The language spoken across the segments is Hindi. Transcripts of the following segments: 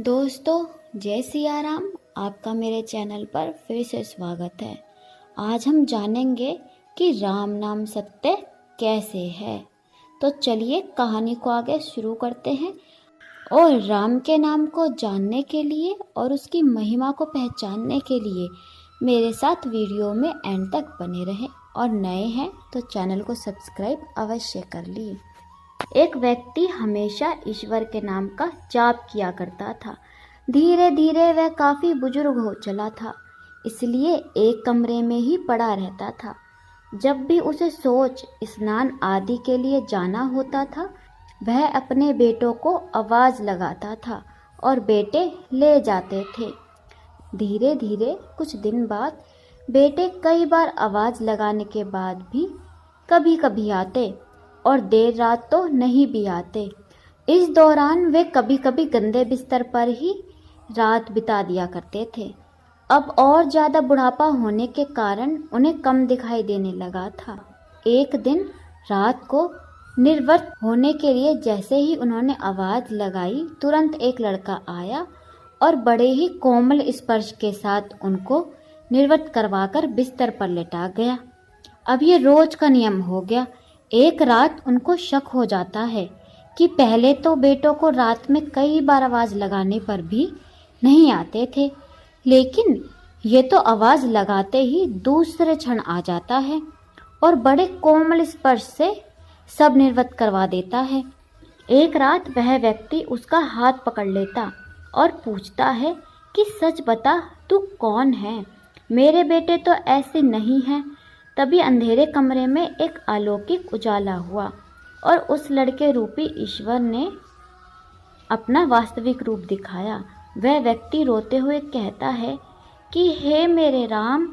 दोस्तों, जय सिया राम। आपका मेरे चैनल पर फिर से स्वागत है। आज हम जानेंगे कि राम नाम सत्य कैसे है। तो चलिए कहानी को आगे शुरू करते हैं। और राम के नाम को जानने के लिए और उसकी महिमा को पहचानने के लिए मेरे साथ वीडियो में एंड तक बने रहें। और नए हैं तो चैनल को सब्सक्राइब अवश्य कर लीजिए। एक व्यक्ति हमेशा ईश्वर के नाम का जाप किया करता था। धीरे धीरे वह काफी बुजुर्ग हो चला था, इसलिए एक कमरे में ही पड़ा रहता था। जब भी उसे सोच स्नान आदि के लिए जाना होता था, वह अपने बेटों को आवाज लगाता था और बेटे ले जाते थे। धीरे धीरे कुछ दिन बाद बेटे कई बार आवाज लगाने के बाद भी कभी कभी आते और देर रात तो नहीं भी आते। इस दौरान वे कभी कभी गंदे बिस्तर पर ही रात बिता दिया करते थे। अब और ज़्यादा बुढ़ापा होने के कारण उन्हें कम दिखाई देने लगा था। एक दिन रात को निर्वत होने के लिए जैसे ही उन्होंने आवाज़ लगाई, तुरंत एक लड़का आया और बड़े ही कोमल स्पर्श के साथ उनको निर्वत करवाकर बिस्तर पर लेटा गया। अब ये रोज का नियम हो गया। एक रात उनको शक हो जाता है कि पहले तो बेटों को रात में कई बार आवाज़ लगाने पर भी नहीं आते थे, लेकिन ये तो आवाज़ लगाते ही दूसरे क्षण आ जाता है और बड़े कोमल स्पर्श से सब निर्वत करवा देता है। एक रात वह व्यक्ति उसका हाथ पकड़ लेता और पूछता है कि सच बता, तू कौन है? मेरे बेटे तो ऐसे नहीं हैं। तभी अंधेरे कमरे में एक अलौकिक उजाला हुआ और उस लड़के रूपी ईश्वर ने अपना वास्तविक रूप दिखाया। वह व्यक्ति रोते हुए कहता है कि हे मेरे राम,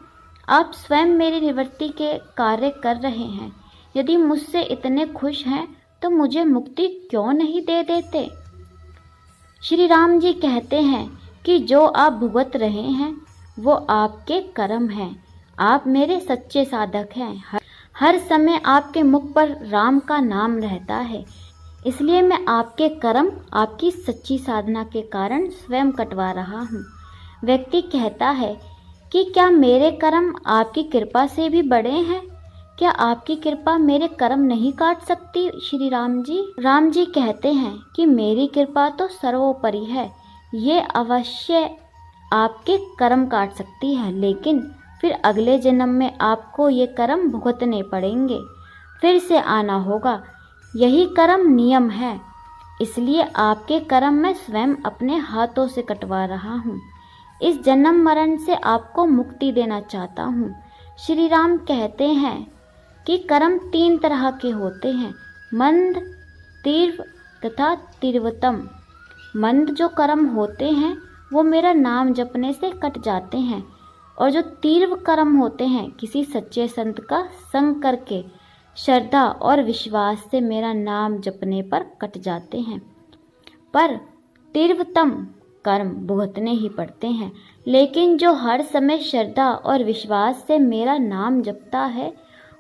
आप स्वयं मेरी निवृत्ति के कार्य कर रहे हैं। यदि मुझसे इतने खुश हैं तो मुझे मुक्ति क्यों नहीं दे देते? श्री राम जी कहते हैं कि जो आप भुगत रहे हैं वो आपके कर्म हैं। आप मेरे सच्चे साधक हैं। हर समय आपके मुख पर राम का नाम रहता है, इसलिए मैं आपके कर्म आपकी सच्ची साधना के कारण स्वयं कटवा रहा हूँ। व्यक्ति कहता है कि क्या मेरे कर्म आपकी कृपा से भी बड़े हैं? क्या आपकी कृपा मेरे कर्म नहीं काट सकती श्री राम जी? राम जी कहते हैं कि मेरी कृपा तो सर्वोपरि है, ये अवश्य आपके कर्म काट सकती है, लेकिन फिर अगले जन्म में आपको ये कर्म भुगतने पड़ेंगे, फिर से आना होगा। यही कर्म नियम है, इसलिए आपके कर्म मैं स्वयं अपने हाथों से कटवा रहा हूँ। इस जन्म मरण से आपको मुक्ति देना चाहता हूँ। श्री राम कहते हैं कि कर्म 3 तरह के होते हैं, मंद, तीव्र तथा तीव्रतम। मंद जो कर्म होते हैं वो मेरा नाम जपने से कट जाते हैं, और जो तीव्र कर्म होते हैं किसी सच्चे संत का संग करके श्रद्धा और विश्वास से मेरा नाम जपने पर कट जाते हैं। पर तीव्रतम कर्म भुगतने ही पड़ते हैं, लेकिन जो हर समय श्रद्धा और विश्वास से मेरा नाम जपता है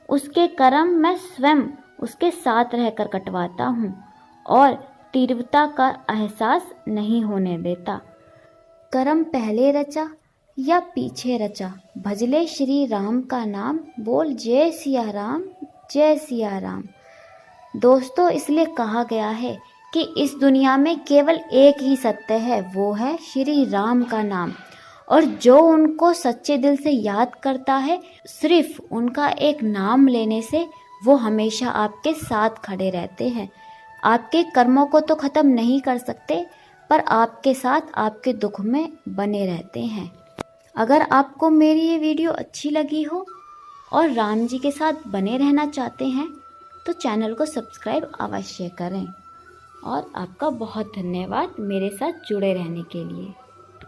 उसके कर्म मैं स्वयं उसके साथ रहकर कटवाता हूँ और तीव्रता का एहसास नहीं होने देता। कर्म पहले रचा या पीछे रचा, भजले श्री राम का नाम, बोल जय सिया राम, जय सिया राम। दोस्तों, इसलिए कहा गया है कि इस दुनिया में केवल एक ही सत्य है, वो है श्री राम का नाम। और जो उनको सच्चे दिल से याद करता है, सिर्फ उनका एक नाम लेने से वो हमेशा आपके साथ खड़े रहते हैं। आपके कर्मों को तो खत्म नहीं कर सकते, पर आपके साथ आपके दुख में बने रहते हैं। अगर आपको मेरी ये वीडियो अच्छी लगी हो और राम जी के साथ बने रहना चाहते हैं तो चैनल को सब्सक्राइब अवश्य करें। और आपका बहुत धन्यवाद मेरे साथ जुड़े रहने के लिए।